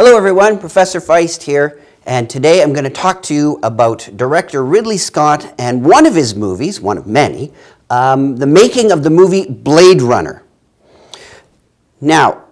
Hello everyone, Professor Feist here, and today I'm going to talk to you about Director Ridley Scott and one of his movies, one of many, the making of the movie Blade Runner. Now,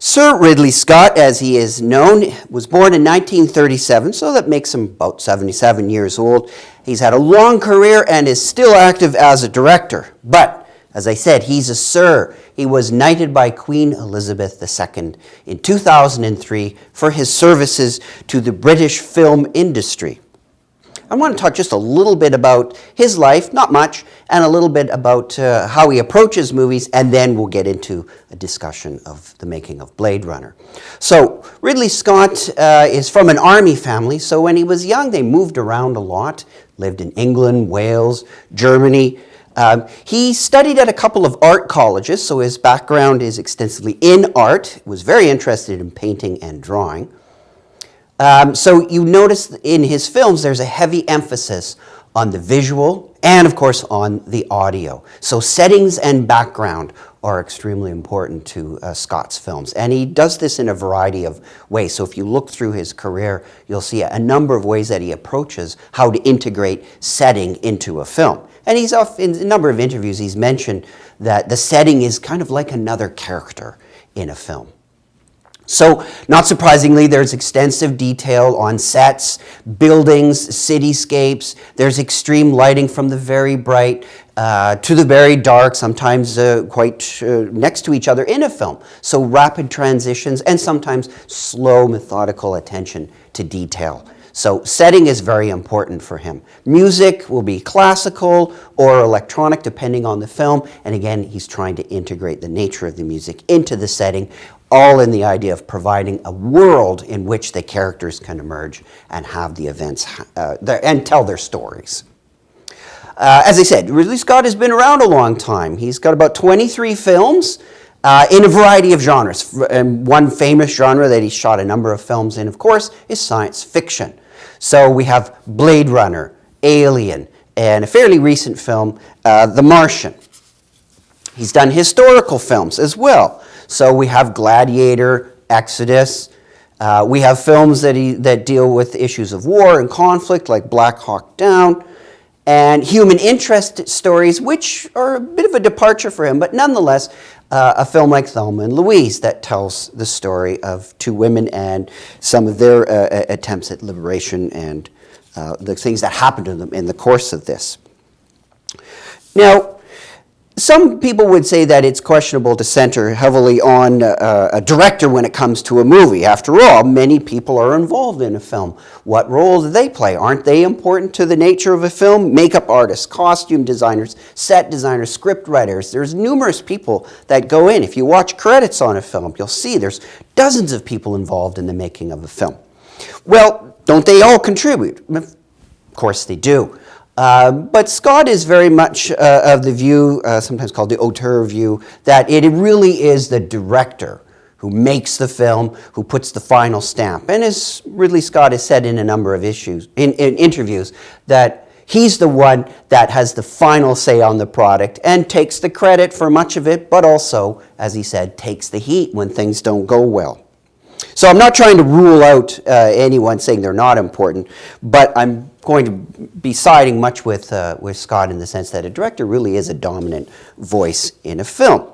Sir Ridley Scott, as he is known, was born in 1937, so that makes him about 77 years old. He's had a long career and is still active as a director, but as I said, he's a Sir. He was knighted by Queen Elizabeth II in 2003 for his services to the British film industry. I want to talk just a little bit about his life, not much, and a little bit about how he approaches movies, and then we'll get into a discussion of the making of Blade Runner. So Ridley Scott is from an army family, so when he was young, they moved around a lot, lived in England, Wales, Germany. He studied at a couple of art colleges, so his background is extensively in art. He was very interested in painting and drawing. So you notice in his films there's a heavy emphasis on the visual and, of course, on the audio. So settings and background are extremely important to Scott's films. And he does this in a variety of ways. So if you look through his career, you'll see a number of ways that he approaches how to integrate setting into a film. And he's in a number of interviews, he's mentioned that the setting is kind of like another character in a film. So, not surprisingly, there's extensive detail on sets, buildings, cityscapes. There's extreme lighting from the very bright to the very dark, sometimes quite next to each other in a film. So rapid transitions and sometimes slow, methodical attention to detail. So setting is very important for him. Music will be classical or electronic depending on the film. And again, he's trying to integrate the nature of the music into the setting, all in the idea of providing a world in which the characters can emerge and have the events and tell their stories. As I said, Ridley Scott has been around a long time. He's got about 23 films in a variety of genres. And one famous genre that he shot a number of films in, of course, is science fiction. So we have Blade Runner, Alien, and a fairly recent film, The Martian. He's done historical films as well. So we have Gladiator, Exodus. We have films that deal with issues of war and conflict, like Black Hawk Down, and human interest stories, which are a bit of a departure for him, but nonetheless, a film like Thelma and Louise that tells the story of two women and some of their attempts at liberation and the things that happened to them in the course of this. Now, some people would say that it's questionable to center heavily on a director when it comes to a movie. After all, many people are involved in a film. What role do they play? Aren't they important to the nature of a film? Makeup artists, costume designers, set designers, script writers. There's numerous people that go in. If you watch credits on a film, you'll see there's dozens of people involved in the making of a film. Well, don't they all contribute? Of course they do. But Scott is very much of the view, sometimes called the auteur view, that it really is the director who makes the film, who puts the final stamp. And as Ridley Scott has said in a number of in interviews, that he's the one that has the final say on the product and takes the credit for much of it, but also, as he said, takes the heat when things don't go well. So I'm not trying to rule out anyone saying they're not important, but I'm going to be siding much with Scott in the sense that a director really is a dominant voice in a film.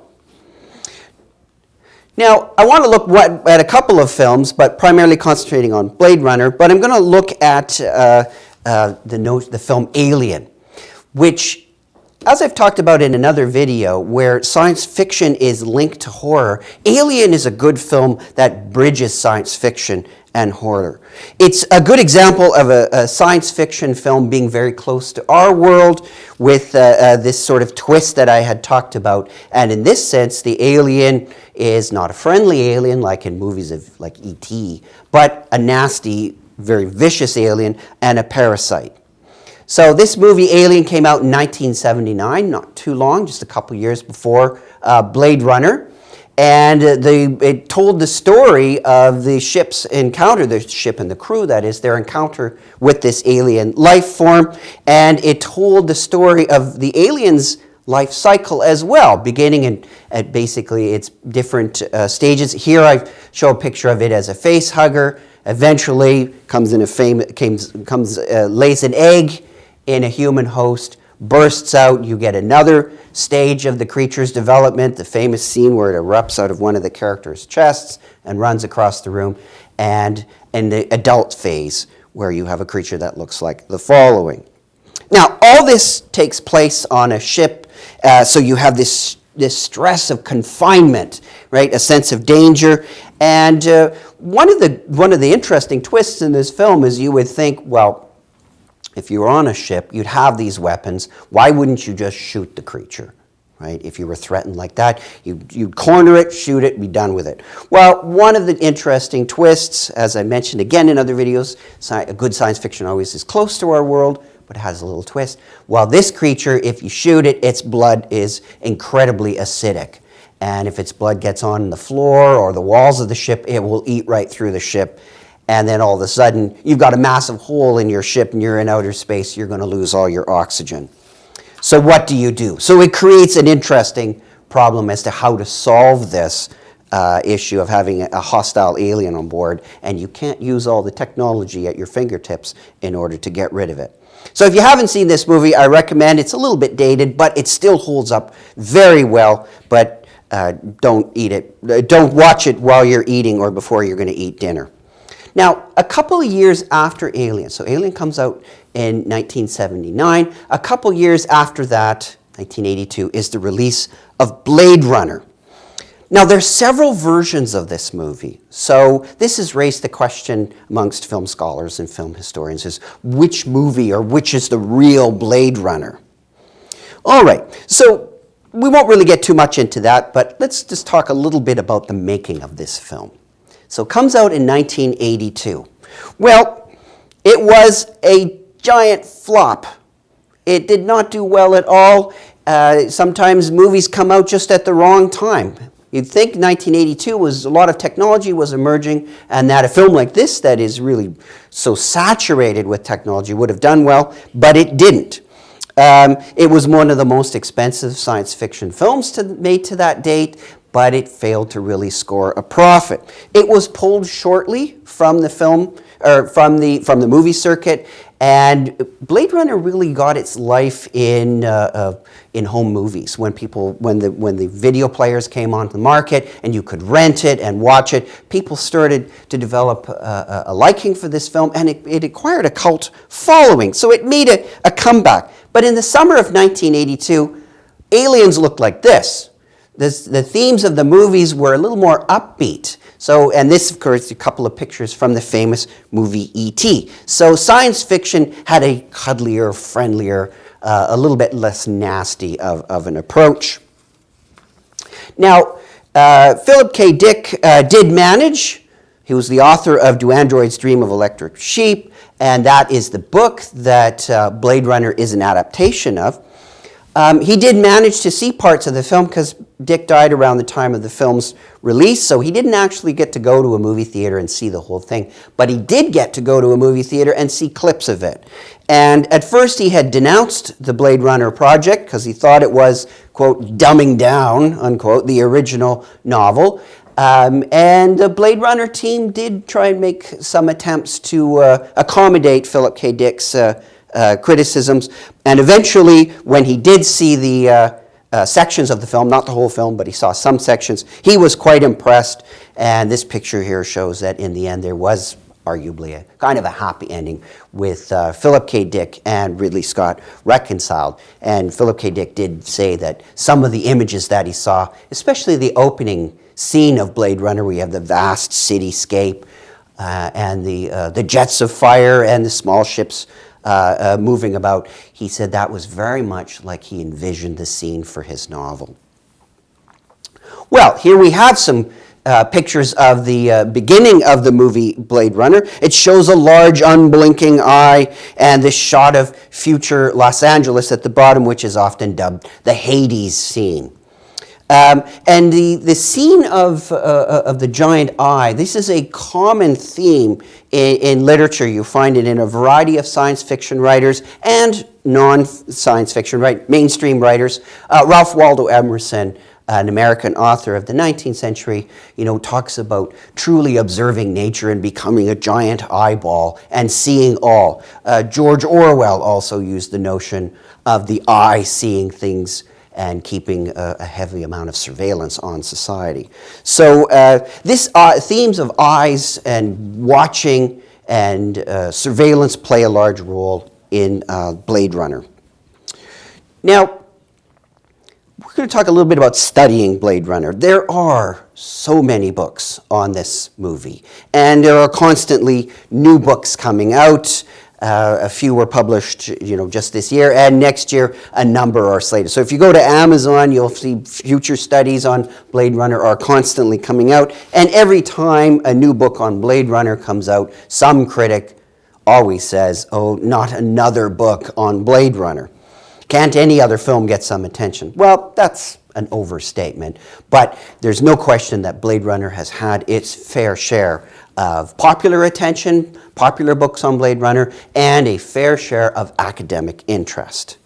Now, I want to look at a couple of films, but primarily concentrating on Blade Runner, but I'm going to look at the film Alien, which, as I've talked about in another video, where science fiction is linked to horror, Alien is a good film that bridges science fiction and horror. It's a good example of a science fiction film being very close to our world with this sort of twist that I had talked about. And in this sense, the alien is not a friendly alien like in movies of like E.T., but a nasty, very vicious alien and a parasite. So this movie, Alien, came out in 1979, not too long, just a couple years before Blade Runner. And it told the story of the ship's encounter, the ship and the crew, that is, their encounter with this alien life form. And it told the story of the aliens' life cycle as well, beginning at basically its different stages. Here I show a picture of it as a face hugger. Eventually lays an egg in a human host, bursts out. You get another stage of the creature's development, the famous scene where it erupts out of one of the characters' chests and runs across the room, and in the adult phase, where you have a creature that looks like the following. Now, all this takes place on a ship, so you have this stress of confinement, right? A sense of danger. And one of the interesting twists in this film is you would think, well, if you were on a ship, you'd have these weapons. Why wouldn't you just shoot the creature, right? If you were threatened like that, you'd corner it, shoot it, be done with it. Well, one of the interesting twists, as I mentioned again in other videos, a good science fiction always is close to our world, but it has a little twist. Well, this creature, if you shoot it, its blood is incredibly acidic. And if its blood gets on the floor or the walls of the ship, it will eat right through the ship. And then all of a sudden, you've got a massive hole in your ship and you're in outer space. You're going to lose all your oxygen. So what do you do? So it creates an interesting problem as to how to solve this issue of having a hostile alien on board. And you can't use all the technology at your fingertips in order to get rid of it. So if you haven't seen this movie, I recommend. It's a little bit dated, but it still holds up very well. But don't eat it. Don't watch it while you're eating or before you're going to eat dinner. Now, a couple of years after Alien, so Alien comes out in 1979. A couple years after that, 1982, is the release of Blade Runner. Now, there's several versions of this movie. So this has raised the question amongst film scholars and film historians is which movie or which is the real Blade Runner? All right, so we won't really get too much into that, but let's just talk a little bit about the making of this film. So it comes out in 1982. Well, it was a giant flop. It did not do well at all. Sometimes movies come out just at the wrong time. You'd think 1982 was a lot of technology was emerging and that a film like this that is really so saturated with technology would have done well, but it didn't. It was one of the most expensive science fiction films made to that date, but it failed to really score a profit. It was pulled shortly from the film, or from the movie circuit, and Blade Runner really got its life in home movies when the video players came onto the market and you could rent it and watch it. People started to develop a liking for this film, and it acquired a cult following. So it made a comeback. But in the summer of 1982, aliens looked like this. The themes of the movies were a little more upbeat. So, and this, of course, a couple of pictures from the famous movie E.T. So science fiction had a cuddlier, friendlier, a little bit less nasty of an approach. Now, Philip K. Dick did manage. He was the author of Do Androids Dream of Electric Sheep? And that is the book that Blade Runner is an adaptation of. He did manage to see parts of the film because Dick died around the time of the film's release, so he didn't actually get to go to a movie theater and see the whole thing. But he did get to go to a movie theater and see clips of it. And at first he had denounced the Blade Runner project because he thought it was, quote, dumbing down, unquote, the original novel. And the Blade Runner team did try and make some attempts to accommodate Philip K. Dick's criticisms, and eventually when he did see the sections of the film, not the whole film, but he saw some sections, he was quite impressed, and this picture here shows that in the end there was arguably a kind of a happy ending with Philip K. Dick and Ridley Scott reconciled. And Philip K. Dick did say that some of the images that he saw, especially the opening scene of Blade Runner, where you have the vast cityscape and the jets of fire and the small ships moving about, he said that was very much like he envisioned the scene for his novel. Well, here we have some pictures of the beginning of the movie Blade Runner. It shows a large unblinking eye and this shot of future Los Angeles at the bottom, which is often dubbed the Hades scene. And the scene of the giant eye, this is a common theme in literature. You find it in a variety of science fiction writers and non-science fiction, right, mainstream writers. Ralph Waldo Emerson, an American author of the 19th century, talks about truly observing nature and becoming a giant eyeball and seeing all. George Orwell also used the notion of the eye seeing things and keeping a heavy amount of surveillance on society. So this themes of eyes and watching and surveillance play a large role in Blade Runner. Now, we're going to talk a little bit about studying Blade Runner. There are so many books on this movie, and there are constantly new books coming out. A few were published, just this year, and next year a number are slated. So if you go to Amazon, you'll see future studies on Blade Runner are constantly coming out, and every time a new book on Blade Runner comes out, some critic always says, "Oh, not another book on Blade Runner. Can't any other film get some attention?" Well, that's an overstatement, but there's no question that Blade Runner has had its fair share of popular attention, popular books on Blade Runner, and a fair share of academic interest.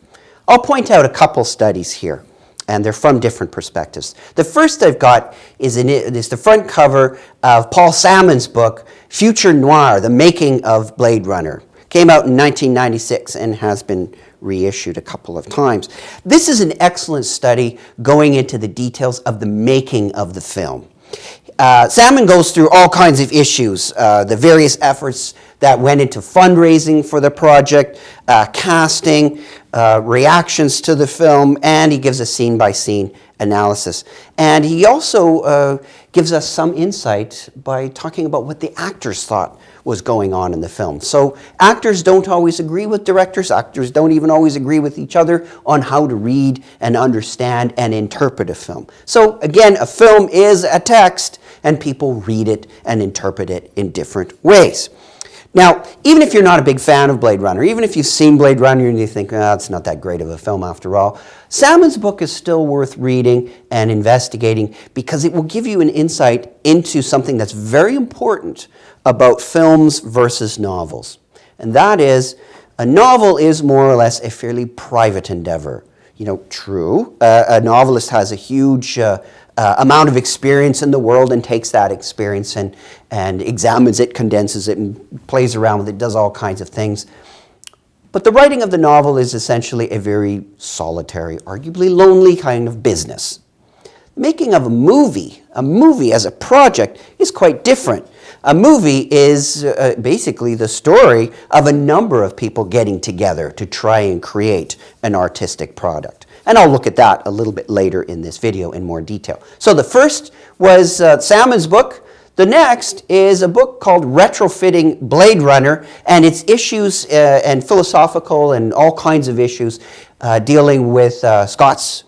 I'll point out a couple studies here, and they're from different perspectives. The first I've got is the front cover of Paul Salmon's book, Future Noir, The Making of Blade Runner. Came out in 1996 and has been reissued a couple of times. This is an excellent study going into the details of the making of the film. Salmon goes through all kinds of issues, the various efforts that went into fundraising for the project, casting, reactions to the film, and he gives a scene-by-scene analysis. And he also gives us some insight by talking about what the actors thought was going on in the film. So actors don't always agree with directors. Actors don't even always agree with each other on how to read and understand and interpret a film. So again, a film is a text, and people read it and interpret it in different ways. Now, even if you're not a big fan of Blade Runner, even if you've seen Blade Runner and you think, it's not that great of a film after all, Salmon's book is still worth reading and investigating because it will give you an insight into something that's very important about films versus novels. And that is, a novel is more or less a fairly private endeavor. True, a novelist has a huge amount of experience in the world and takes that experience and examines it, condenses it, and plays around with it, does all kinds of things. But the writing of the novel is essentially a very solitary, arguably lonely kind of business. Making of a movie as a project is quite different. A movie is basically the story of a number of people getting together to try and create an artistic product. And I'll look at that a little bit later in this video in more detail. So the first was Salmon's book. The next is a book called Retrofitting Blade Runner, and its issues and philosophical and all kinds of issues dealing with Scott's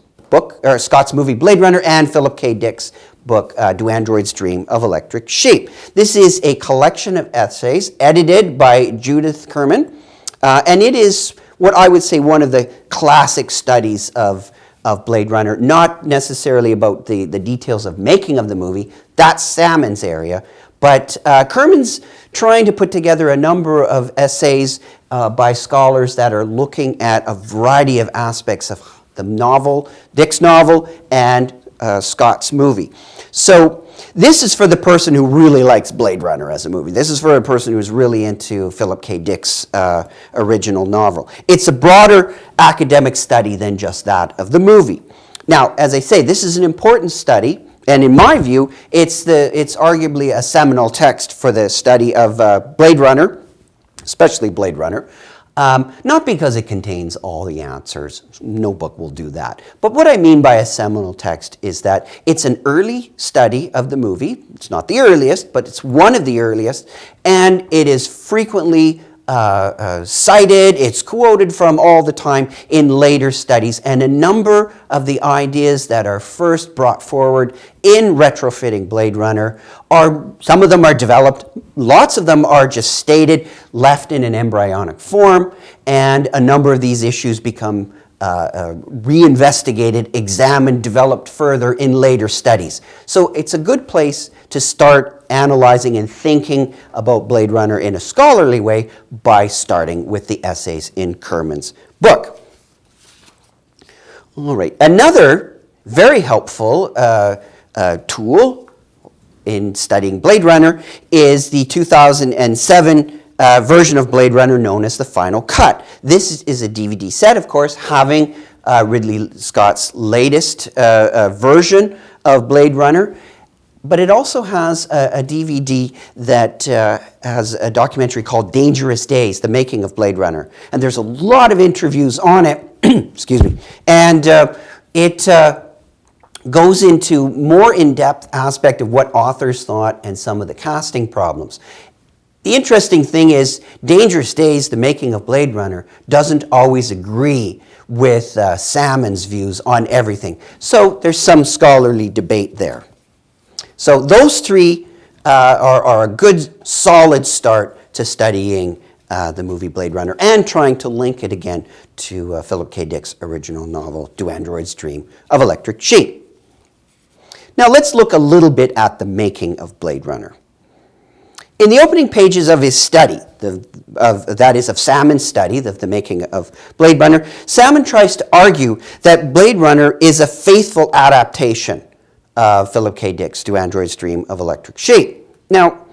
movie Blade Runner and Philip K. Dick's book, Do Androids Dream of Electric Sheep? This is a collection of essays edited by Judith Kerman, and it is what I would say one of the classic studies of Blade Runner, not necessarily about the details of making of the movie, that's Salmon's area, but Kerman's trying to put together a number of essays by scholars that are looking at a variety of aspects of the novel, Dick's novel, and Scott's movie. So this is for the person who really likes Blade Runner as a movie. This is for a person who's really into Philip K. Dick's original novel. It's a broader academic study than just that of the movie. Now, as I say, this is an important study, and in my view, it's arguably a seminal text for the study of Blade Runner, especially Blade Runner. Not because it contains all the answers, no book will do that. But what I mean by a seminal text is that it's an early study of the movie. It's not the earliest, but it's one of the earliest, and it is frequently cited, it's quoted from all the time in later studies, and a number of the ideas that are first brought forward in retrofitting Blade Runner some of them are developed, lots of them are just stated, left in an embryonic form, and a number of these issues become reinvestigated, examined, developed further in later studies. So it's a good place to start analyzing and thinking about Blade Runner in a scholarly way by starting with the essays in Kerman's book. All right, another very helpful tool in studying Blade Runner is the 2007 version of Blade Runner known as the Final Cut. This is a DVD set, of course, having Ridley Scott's latest version of Blade Runner, but it also has a DVD that has a documentary called Dangerous Days, the making of Blade Runner. And there's a lot of interviews on it, excuse me, and it goes into more in-depth aspect of what authors thought and some of the casting problems. The interesting thing is, Dangerous Days, the making of Blade Runner, doesn't always agree with Salmon's views on everything. So there's some scholarly debate there. So those three are a good, solid start to studying the movie Blade Runner and trying to link it again to Philip K. Dick's original novel, Do Androids Dream of Electric Sheep? Now let's look a little bit at the making of Blade Runner. In the opening pages of his study, that is of Salmon's study, the making of Blade Runner, Salmon tries to argue that Blade Runner is a faithful adaptation of Philip K. Dick's Do Androids Dream of Electric Sheep? Now,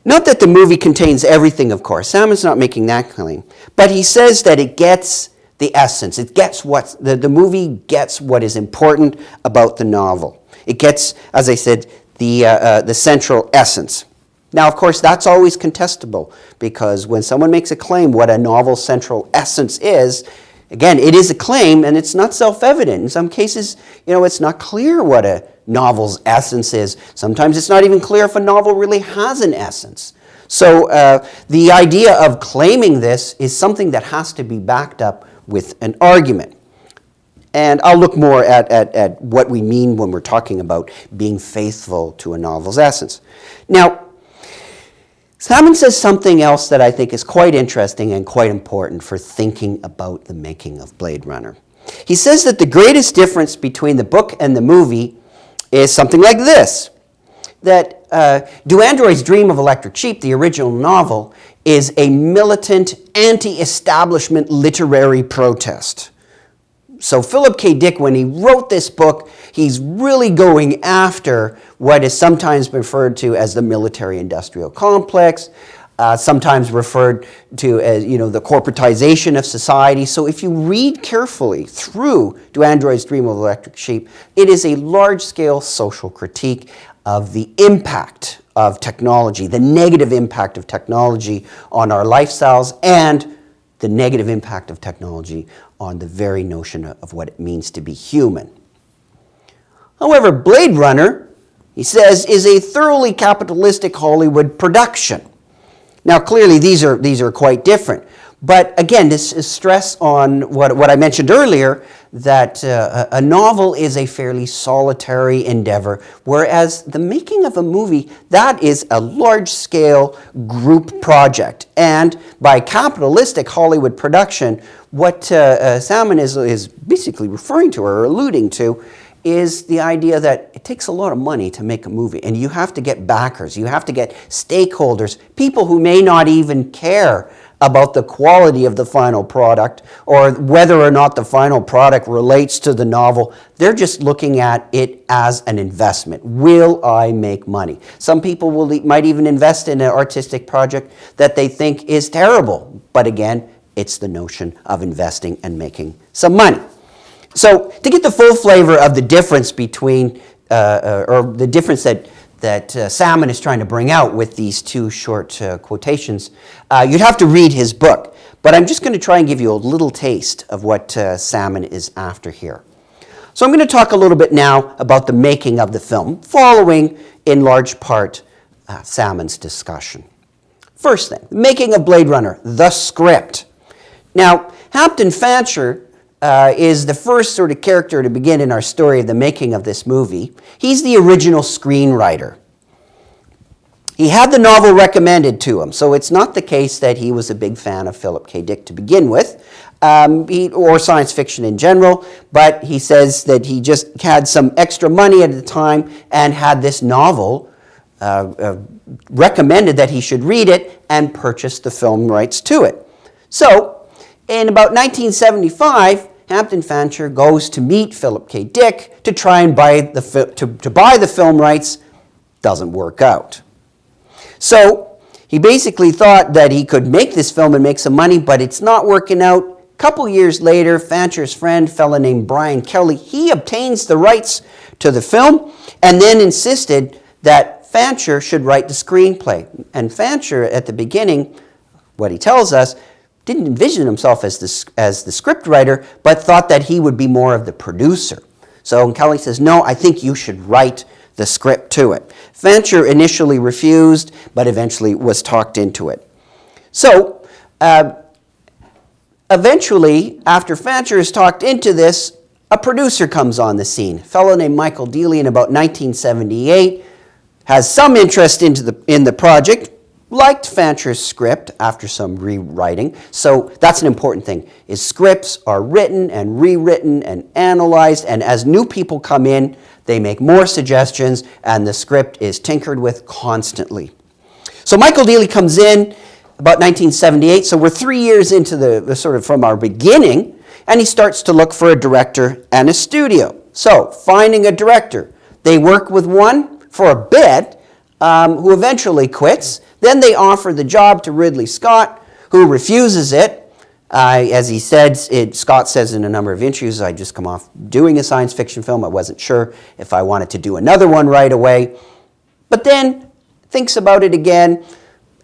not that the movie contains everything, of course. Salmon's not making that claim. But he says that it gets the essence. It gets what the movie gets what is important about the novel. It gets, as I said, the central essence. Now, of course, that's always contestable, because when someone makes a claim what a novel's central essence is, again, it is a claim and it's not self-evident. In some cases, it's not clear what a novel's essence is. Sometimes it's not even clear if a novel really has an essence. So the idea of claiming this is something that has to be backed up with an argument. And I'll look more at what we mean when we're talking about being faithful to a novel's essence. Now, Salmon says something else that I think is quite interesting and quite important for thinking about the making of Blade Runner. He says that the greatest difference between the book and the movie is something like this, that Do Androids Dream of Electric Sheep, the original novel, is a militant, anti-establishment literary protest. So Philip K. Dick, when he wrote this book, he's really going after what is sometimes referred to as the military-industrial complex, sometimes referred to as, the corporatization of society. So if you read carefully through Do Androids Dream of Electric Sheep, it is a large-scale social critique of the impact of technology, the negative impact of technology on our lifestyles, and the negative impact of technology on the very notion of what it means to be human. However, Blade Runner, he says, is a thoroughly capitalistic Hollywood production. Now, clearly, these are quite different. But again, this is stress on what I mentioned earlier, that a novel is a fairly solitary endeavor, whereas the making of a movie, that is a large-scale group project. And by capitalistic Hollywood production, what Salmon is basically referring to or alluding to is the idea that it takes a lot of money to make a movie, and you have to get backers, you have to get stakeholders, people who may not even care about the quality of the final product or whether or not the final product relates to the novel. They're just looking at it as an investment. Will I make money? Some people might even invest in an artistic project that they think is terrible. But again, it's the notion of investing and making some money. So to get the full flavor of the difference between, or the difference that Salmon is trying to bring out with these two short quotations, you'd have to read his book. But I'm just going to try and give you a little taste of what Salmon is after here. So I'm going to talk a little bit now about the making of the film, following in large part Salmon's discussion. First thing, the making of Blade Runner, the script. Now, Hampton Fancher is the first sort of character to begin in our story of the making of this movie. He's the original screenwriter. He had the novel recommended to him, so it's not the case that he was a big fan of Philip K. Dick to begin with. or science fiction in general, but he says that he just had some extra money at the time and had this novel recommended that he should read it and purchase the film rights to it. So, in about 1975, Hampton Fancher goes to meet Philip K. Dick to try and buy the film rights. Doesn't work out. So, he basically thought that he could make this film and make some money, but it's not working out. A couple years later, Fancher's friend, a fellow named Brian Kelly, he obtains the rights to the film and then insisted that Fancher should write the screenplay. And Fancher, at the beginning, what he tells us, didn't envision himself as the script writer, but thought that he would be more of the producer. So Kelly says, no, I think you should write the script to it. Fancher initially refused, but eventually was talked into it. So, eventually, after Fancher is talked into this, a producer comes on the scene, a fellow named Michael Dealey, in about 1978, has some interest in the project, liked Fancher's script after some rewriting. So that's an important thing, is scripts are written and rewritten and analyzed, and as new people come in, they make more suggestions, and the script is tinkered with constantly. So Michael Dealey comes in about 1978, so we're 3 years into the sort of from our beginning, and he starts to look for a director and a studio. So, finding a director. They work with one for a bit, who eventually quits. Then they offer the job to Ridley Scott, who refuses it. As he said, Scott says in a number of interviews, I just come off doing a science fiction film. I wasn't sure if I wanted to do another one right away. But then thinks about it again,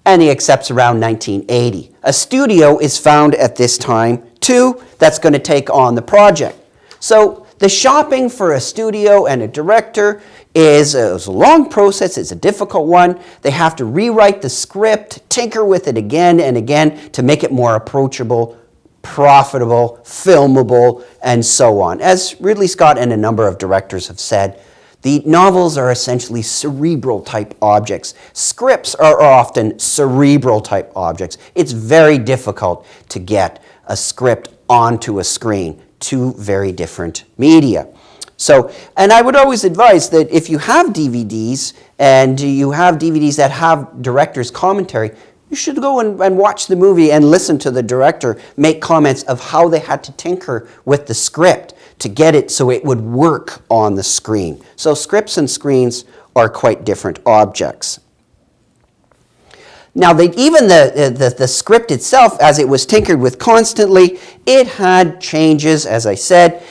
and he accepts around 1980. A studio is found at this time, too, that's going to take on the project. So the shopping for a studio and a director is a long process. It's a difficult one. They have to rewrite the script, tinker with it again and again to make it more approachable, profitable, filmable, and so on. As Ridley Scott and a number of directors have said, the novels are essentially cerebral type objects. Scripts are often cerebral type objects. It's very difficult to get a script onto a screen. Two very different media. So, and I would always advise that if you have DVDs and you have DVDs that have director's commentary, you should go and watch the movie and listen to the director make comments of how they had to tinker with the script to get it so it would work on the screen. So scripts and screens are quite different objects. Now, even the script itself, as it was tinkered with constantly, it had changes, as I said,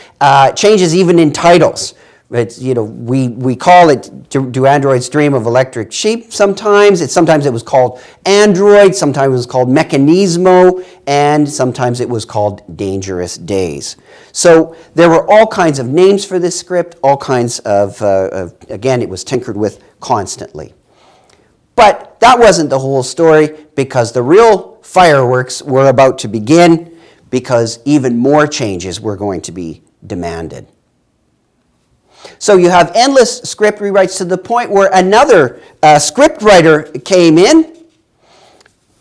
changes even in titles. It's, we call it Do Androids Dream of Electric Sheep sometimes. Sometimes it was called Android, sometimes it was called Mechanismo, and sometimes it was called Dangerous Days. So there were all kinds of names for this script, all kinds of again, it was tinkered with constantly. But that wasn't the whole story, because the real fireworks were about to begin, because even more changes were going to be demanded. So you have endless script rewrites to the point where another script writer came in,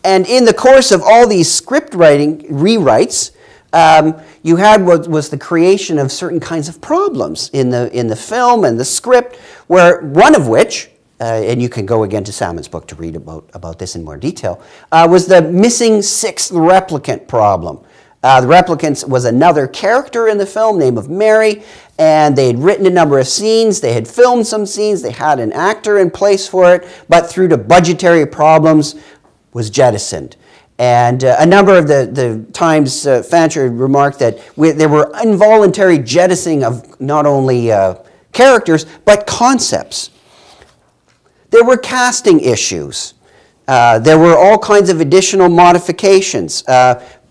and in the course of all these script writing rewrites, you had what was the creation of certain kinds of problems in the film and the script, where one of which, and you can go again to Salmon's book to read about this in more detail, was the missing sixth replicant problem. The Replicants was another character in the film, name of Mary, and they had written a number of scenes, they had filmed some scenes, they had an actor in place for it, but through the budgetary problems was jettisoned. And a number of the times Fancher remarked that there were involuntary jettisoning of not only characters, but concepts. There were casting issues. There were all kinds of additional modifications.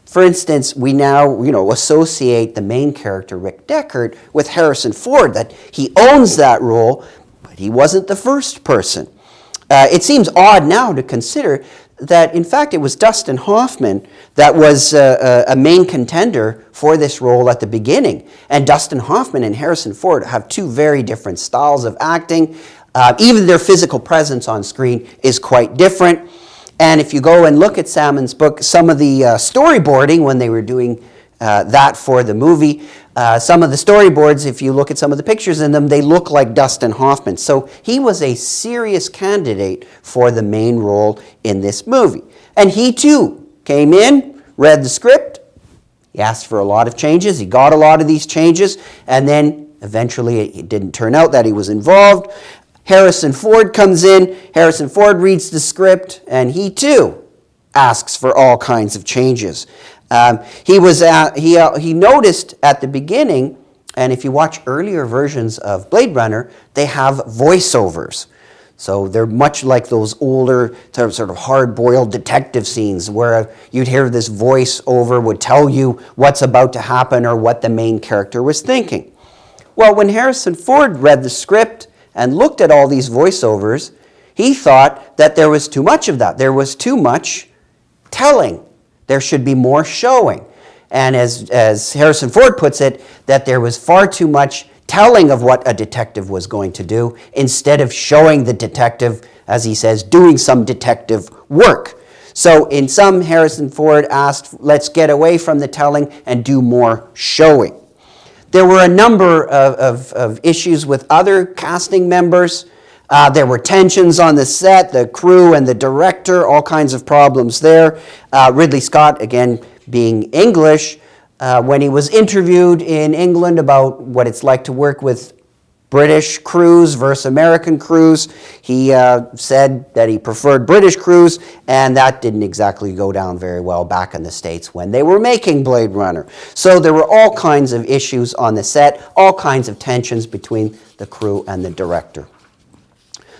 For instance, we now associate the main character, Rick Deckard, with Harrison Ford, that he owns that role, but he wasn't the first person. It seems odd now to consider that, in fact, it was Dustin Hoffman that was a main contender for this role at the beginning. And Dustin Hoffman and Harrison Ford have two very different styles of acting. Even their physical presence on screen is quite different. And if you go and look at Salmon's book, some of the storyboarding when they were doing that for the movie. Some of the storyboards, if you look at some of the pictures in them, they look like Dustin Hoffman. So he was a serious candidate for the main role in this movie. And he too came in, read the script, he asked for a lot of changes, he got a lot of these changes, and then eventually it didn't turn out that he was involved. Harrison Ford comes in, Harrison Ford reads the script, and he too asks for all kinds of changes. He noticed at the beginning, and if you watch earlier versions of Blade Runner, they have voiceovers. So they're much like those older sort of hard-boiled detective scenes where you'd hear this voiceover would tell you what's about to happen or what the main character was thinking. Well, when Harrison Ford read the script and looked at all these voiceovers, he thought that there was too much of that. There was too much telling. There should be more showing. And as Harrison Ford puts it, that there was far too much telling of what a detective was going to do instead of showing the detective, as he says, doing some detective work. So in some, Harrison Ford asked, let's get away from the telling and do more showing. There were a number of issues with other casting members. There were tensions on the set, the crew and the director, all kinds of problems there. Ridley Scott, again, being English, when he was interviewed in England about what it's like to work with British crews versus American crews, he said that he preferred British crews, and that didn't exactly go down very well back in the States when they were making Blade Runner. So there were all kinds of issues on the set, all kinds of tensions between the crew and the director.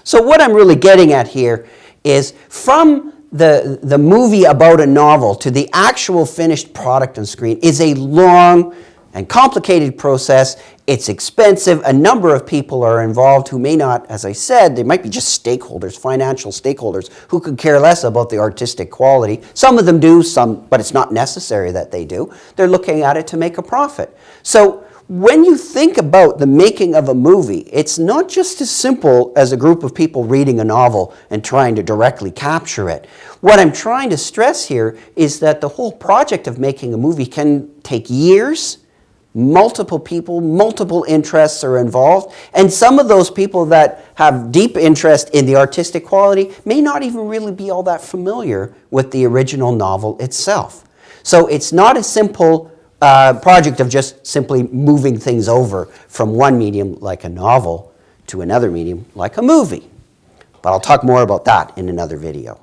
So what I'm really getting at here is from the movie about a novel to the actual finished product on screen is a long and complicated process. It's expensive. A number of people are involved who may not, as I said, they might be just stakeholders, financial stakeholders, who could care less about the artistic quality. Some of them do, some, but it's not necessary that they do. They're looking at it to make a profit. So when you think about the making of a movie, it's not just as simple as a group of people reading a novel and trying to directly capture it. What I'm trying to stress here is that the whole project of making a movie can take years. Multiple people, multiple interests are involved, and some of those people that have deep interest in the artistic quality may not even really be all that familiar with the original novel itself. So it's not a simple project of just simply moving things over from one medium like a novel to another medium like a movie. But I'll talk more about that in another video.